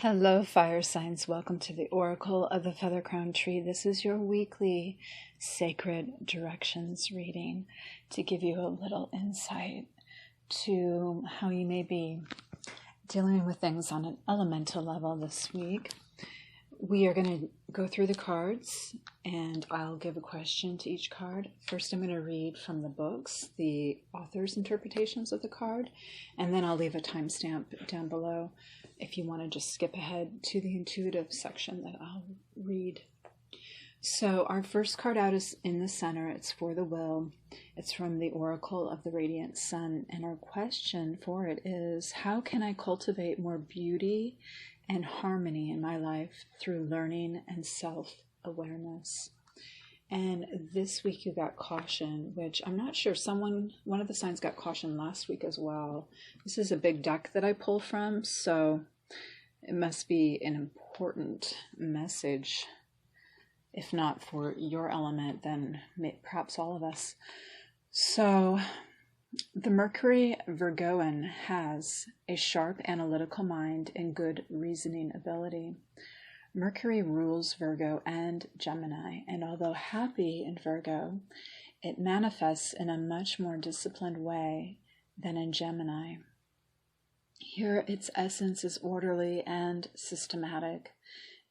Hello, fire signs. Welcome to the Oracle of the Feather Crown Tree. This is your weekly sacred directions reading to give you a little insight to how you may be dealing with things on an elemental level this week. We are going to go through the cards and I'll give a question to each card. First, I'm going to read from the books, the author's interpretations of the card, and then I'll leave a timestamp down below if you want to just skip ahead to the intuitive section that I'll read. So our first card out is in the center. It's for the will. It's from the Oracle of the Radiant Sun. And our question for it is, how can I cultivate more beauty and harmony in my life through learning and self-awareness? And this week you got caution, which I'm not sure, one of the signs got caution last week as well. This is a big deck that I pull from, so it must be an important message. If not for your element, then perhaps all of us. So the Mercury Virgoan has a sharp analytical mind and good reasoning ability. Mercury rules Virgo and Gemini, and although happy in Virgo, it manifests in a much more disciplined way than in Gemini. Here, its essence is orderly and systematic.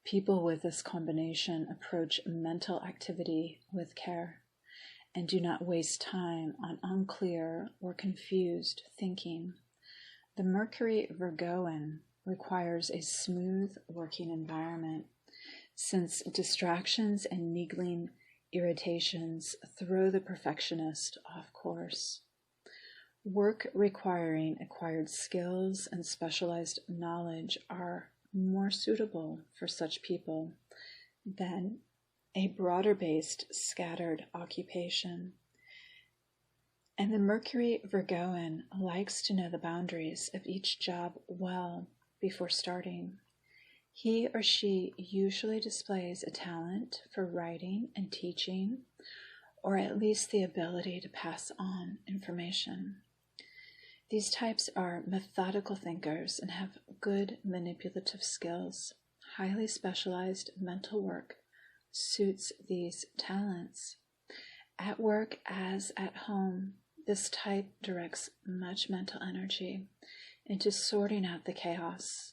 People with this combination approach mental activity with care and do not waste time on unclear or confused thinking. The Mercury Virgoan requires a smooth working environment, since distractions and niggling irritations throw the perfectionist off course. Work requiring acquired skills and specialized knowledge are more suitable for such people than a broader-based scattered occupation. And the Mercury Virgoan likes to know the boundaries of each job well before starting. He or she usually displays a talent for writing and teaching, or at least the ability to pass on information. These types are methodical thinkers and have good manipulative skills. Highly specialized mental work suits these talents. At work as at home, this type directs much mental energy into sorting out the chaos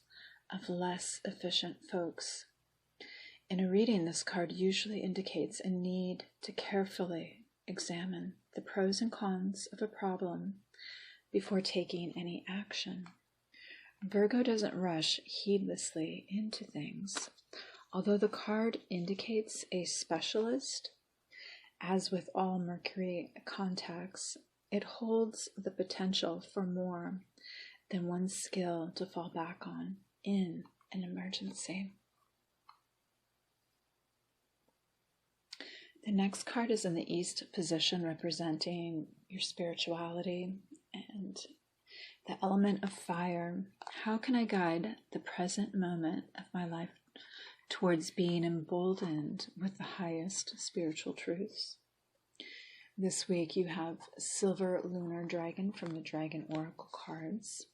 of less efficient folks. In a reading, this card usually indicates a need to carefully examine the pros and cons of a problem before taking any action. Virgo doesn't rush heedlessly into things. Although the card indicates a specialist, as with all Mercury contacts, it holds the potential for more than one skill to fall back on in an emergency. The next card is in the East position, representing your spirituality and the element of fire. How can I guide the present moment of my life towards being emboldened with the highest spiritual truths? This week you have Silver Lunar Dragon from the Dragon Oracle cards.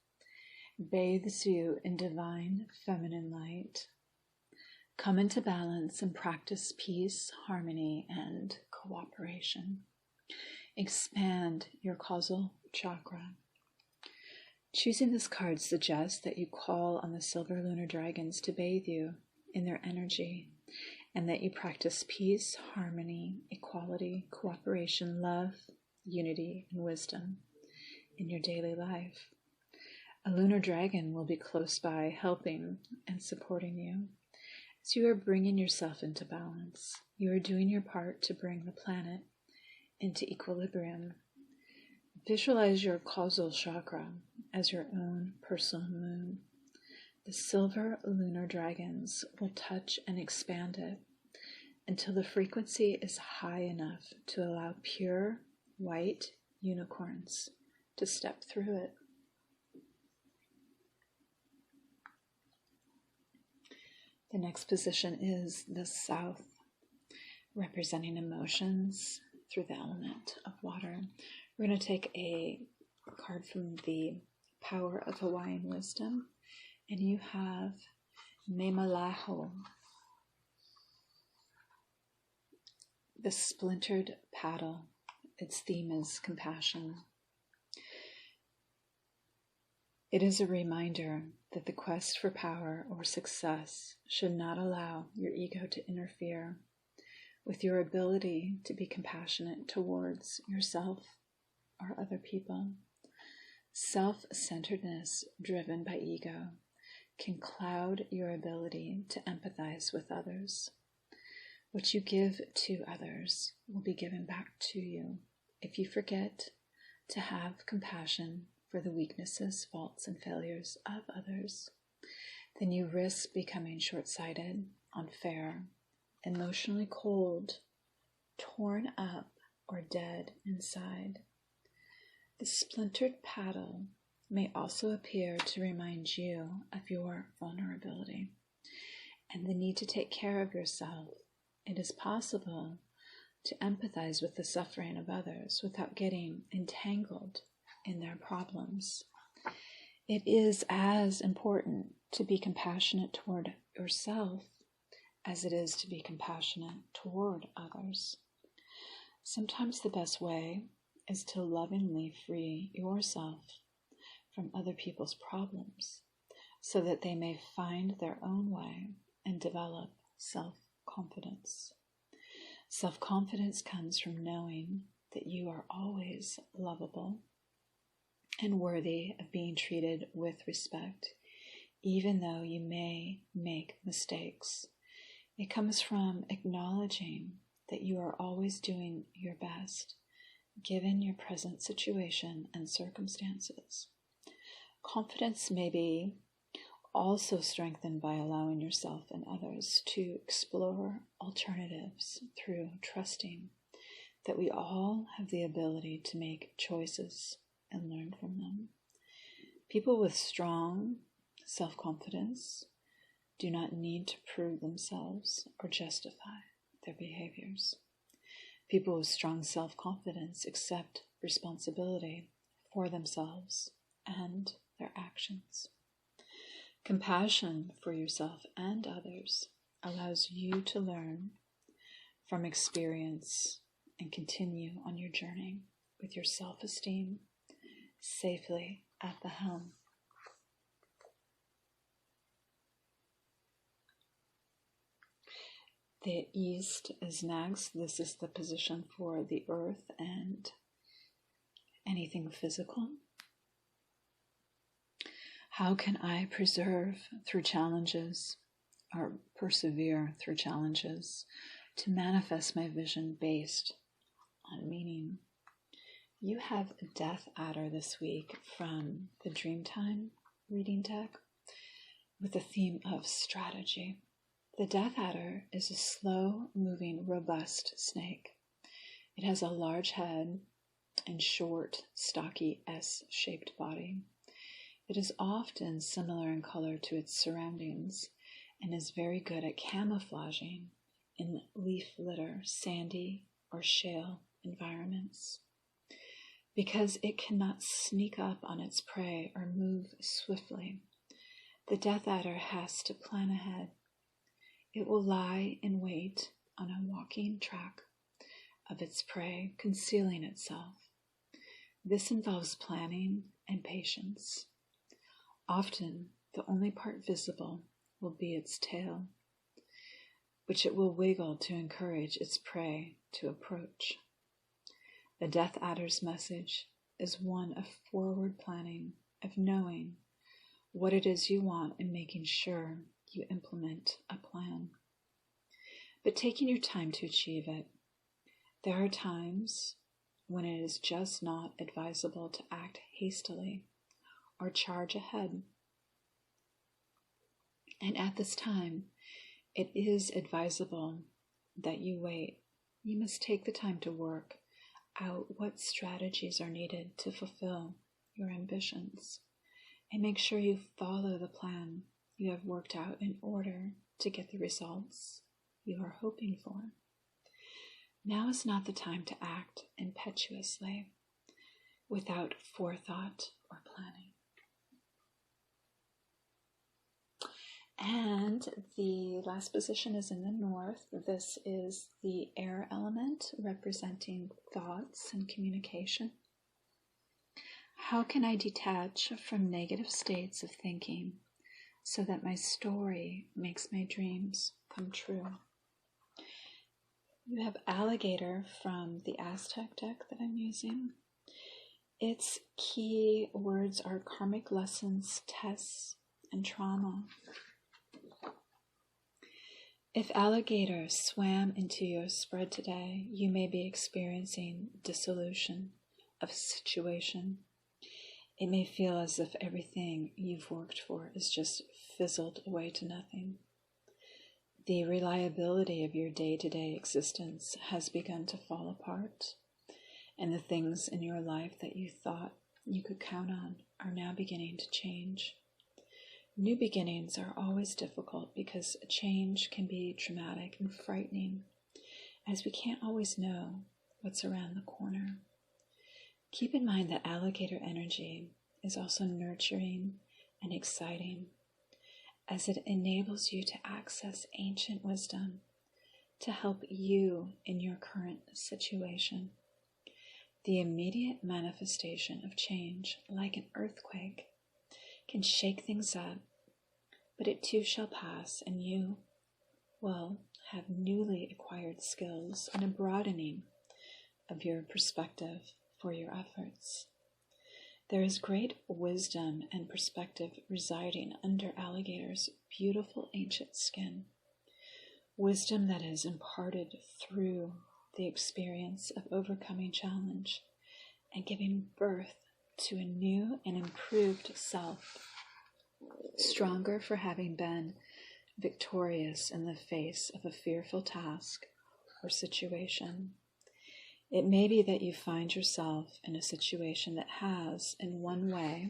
Bathes you in divine feminine light. Come into balance and practice peace, harmony, and cooperation. Expand your causal chakra. Choosing this card suggests that you call on the Silver Lunar Dragons to bathe you in their energy, and that you practice peace, harmony, equality, cooperation, love, unity, and wisdom in your daily life. A lunar dragon will be close by, helping and supporting you. As you are bringing yourself into balance, you are doing your part to bring the planet into equilibrium. Visualize your causal chakra as your own personal moon. The silver lunar dragons will touch and expand it until the frequency is high enough to allow pure white unicorns to step through it. The next position is the South, representing emotions through the element of water. We're going to take a card from the Power of Hawaiian Wisdom, and you have Memalaho, the splintered paddle. Its theme is compassion. It is a reminder that the quest for power or success should not allow your ego to interfere with your ability to be compassionate towards yourself or other people. Self-centeredness driven by ego can cloud your ability to empathize with others. What you give to others will be given back to you if you forget to have compassion for the weaknesses, faults, and failures of others. Then you risk becoming short-sighted, unfair, emotionally cold, torn up, or dead inside. The splintered paddle may also appear to remind you of your vulnerability and the need to take care of yourself. It is possible to empathize with the suffering of others without getting entangled in their problems. It is as important to be compassionate toward yourself as it is to be compassionate toward others. Sometimes the best way is to lovingly free yourself from other people's problems so that they may find their own way and develop self-confidence. Self-confidence comes from knowing that you are always lovable and worthy of being treated with respect, even though you may make mistakes. It comes from acknowledging that you are always doing your best, given your present situation and circumstances. Confidence may be also strengthened by allowing yourself and others to explore alternatives through trusting that we all have the ability to make choices and learn from them. People with strong self-confidence do not need to prove themselves or justify their behaviors. People with strong self-confidence accept responsibility for themselves and their actions. Compassion for yourself and others allows you to learn from experience and continue on your journey with your self-esteem safely at the helm. The east is next. This is the position for the earth and anything physical. How can I persevere through challenges to manifest my vision based on meaning? You have a Death Adder this week from the Dreamtime reading deck with the theme of strategy. The Death Adder is a slow-moving, robust snake. It has a large head and short, stocky S-shaped body. It is often similar in color to its surroundings and is very good at camouflaging in leaf litter, sandy, or shale environments. Because it cannot sneak up on its prey or move swiftly, the Death Adder has to plan ahead. It will lie in wait on a walking track of its prey, concealing itself. This involves planning and patience. Often, the only part visible will be its tail, which it will wiggle to encourage its prey to approach. The Death Adder's message is one of forward planning, of knowing what it is you want and making sure you implement a plan, but taking your time to achieve it. There are times when it is just not advisable to act hastily or charge ahead. And at this time, it is advisable that you wait. You must take the time to work out what strategies are needed to fulfill your ambitions, and make sure you follow the plan you have worked out in order to get the results you are hoping for. Now is not the time to act impetuously without forethought or planning. And the last position is in the north. This is the air element representing thoughts and communication. How can I detach from negative states of thinking so that my story makes my dreams come true? You have alligator from the Aztec deck that I'm using. Its key words are karmic lessons, tests, and trauma. If alligator swam into your spread today, you may be experiencing dissolution of a situation. It may feel as if everything you've worked for is just fizzled away to nothing. The reliability of your day-to-day existence has begun to fall apart, and the things in your life that you thought you could count on are now beginning to change. New beginnings are always difficult because change can be traumatic and frightening, as we can't always know what's around the corner. Keep in mind that alligator energy is also nurturing and exciting, as it enables you to access ancient wisdom to help you in your current situation. The immediate manifestation of change, like an earthquake, can shake things up, but it too shall pass, and you will have newly acquired skills and a broadening of your perspective for your efforts. There is great wisdom and perspective residing under alligator's beautiful ancient skin, wisdom that is imparted through the experience of overcoming challenge and giving birth to a new and improved self, stronger for having been victorious in the face of a fearful task or situation. It may be that you find yourself in a situation that has, in one way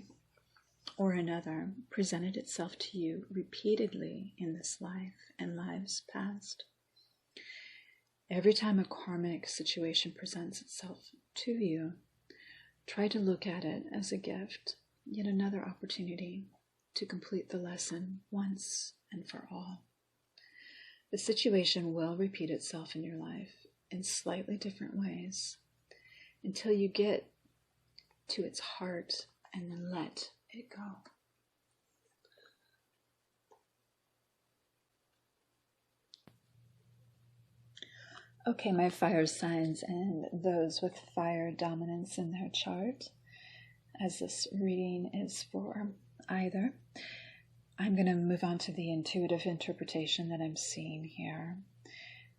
or another, presented itself to you repeatedly in this life and lives past. Every time a karmic situation presents itself to you, try to look at it as a gift, yet another opportunity to complete the lesson once and for all. The situation will repeat itself in your life in slightly different ways until you get to its heart and then let it go. Okay, my fire signs and those with fire dominance in their chart, as this reading is for either, I'm going to move on to the intuitive interpretation that I'm seeing here.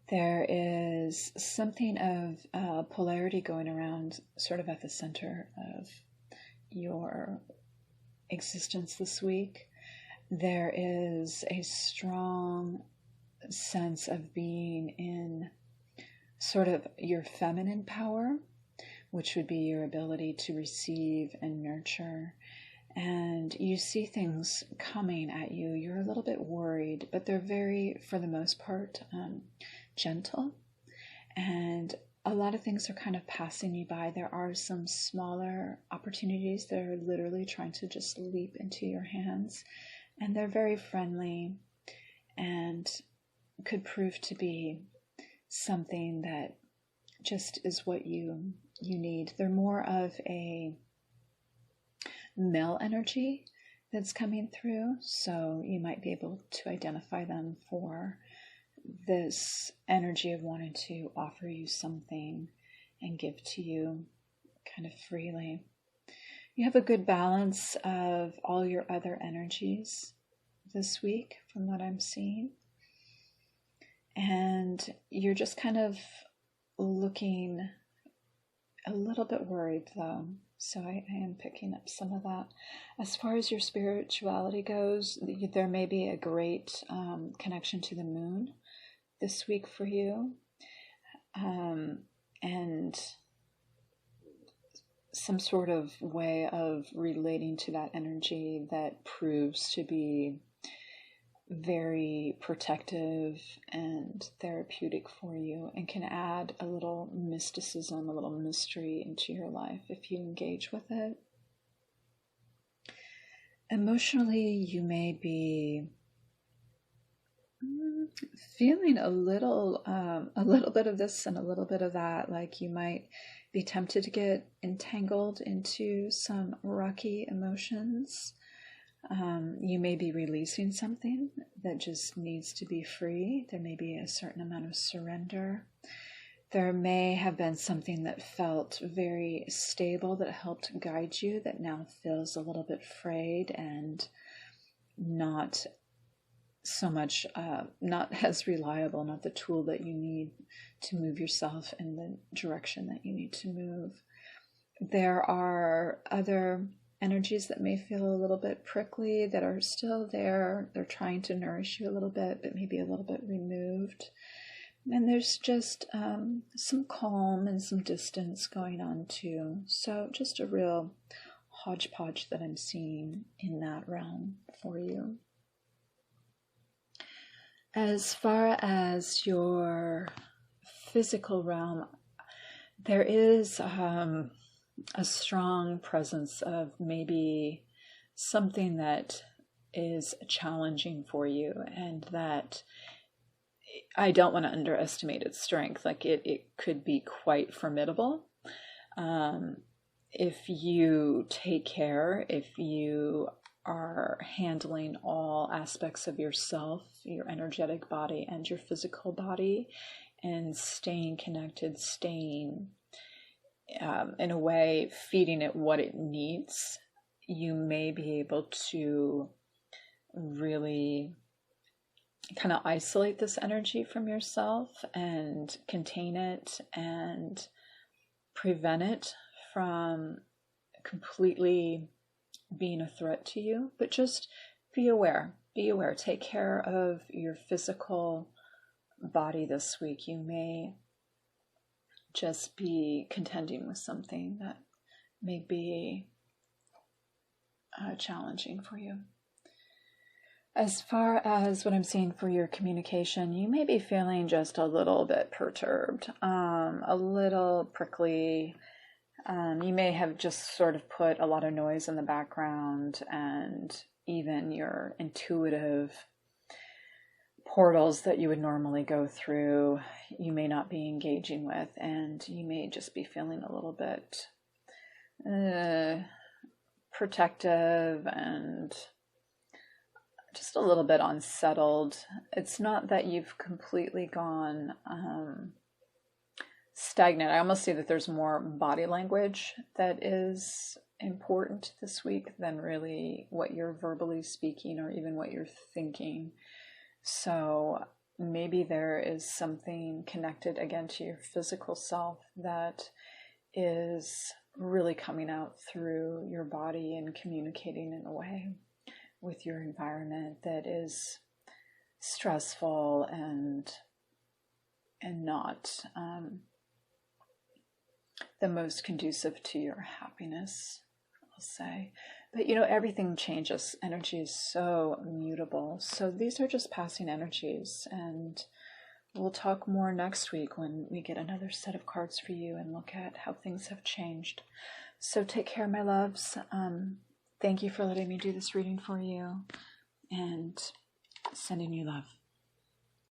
There is something of polarity going around sort of at the center of your existence this week. There is a strong sense of being in sort of your feminine power, which would be your ability to receive and nurture. And you see things coming at you. You're a little bit worried, but they're very, for the most part, gentle. And a lot of things are kind of passing you by. There are some smaller opportunities that are literally trying to just leap into your hands. And they're very friendly and could prove to be something that just is what you need. They're more of a male energy that's coming through, so you might be able to identify them for this energy of wanting to offer you something and give to you kind of freely. You have a good balance of all your other energies this week from what I'm seeing. And you're just kind of looking a little bit worried though. So I am picking up some of that. As far as your spirituality goes, there may be a great connection to the moon this week for you. And some sort of way of relating to that energy that proves to be very protective and therapeutic for you and can add a little mysticism, a little mystery into your life if you engage with it. Emotionally, you may be feeling a little bit of this and a little bit of that. Like you might be tempted to get entangled into some rocky emotions. You may be releasing something that just needs to be free. There may be a certain amount of surrender. There may have been something that felt very stable that helped guide you that now feels a little bit frayed and not so much, not as reliable, not the tool that you need to move yourself in the direction that you need to move. There are other energies that may feel a little bit prickly that are still there. They're trying to nourish you a little bit, but maybe a little bit removed. And there's just some calm and some distance going on too. So just a real hodgepodge that I'm seeing in that realm for you. As far as your physical realm, there is a strong presence of maybe something that is challenging for you, and that I don't want to underestimate its strength. Like it could be quite formidable. If you take care, if you are handling all aspects of yourself, your energetic body and your physical body, and staying connected, staying in a way, feeding it what it needs, you may be able to really kind of isolate this energy from yourself and contain it and prevent it from completely being a threat to you. But just be aware, take care of your physical body this week. You may just be contending with something that may be challenging for you. As far as what I'm seeing for your communication, you may be feeling just a little bit perturbed, a little prickly. You may have just sort of put a lot of noise in the background, and even your intuitive portals that you would normally go through, you may not be engaging with, and you may just be feeling a little bit protective and just a little bit unsettled. It's not that you've completely gone stagnant. I almost see that there's more body language that is important this week than really what you're verbally speaking or even what you're thinking. So maybe there is something connected again to your physical self that is really coming out through your body and communicating in a way with your environment that is stressful and not the most conducive to your happiness, I'll say. But everything changes. Energy is so mutable. So these are just passing energies, and we'll talk more next week when we get another set of cards for you and look at how things have changed. So take care, my loves. Thank you for letting me do this reading for you, and sending you love.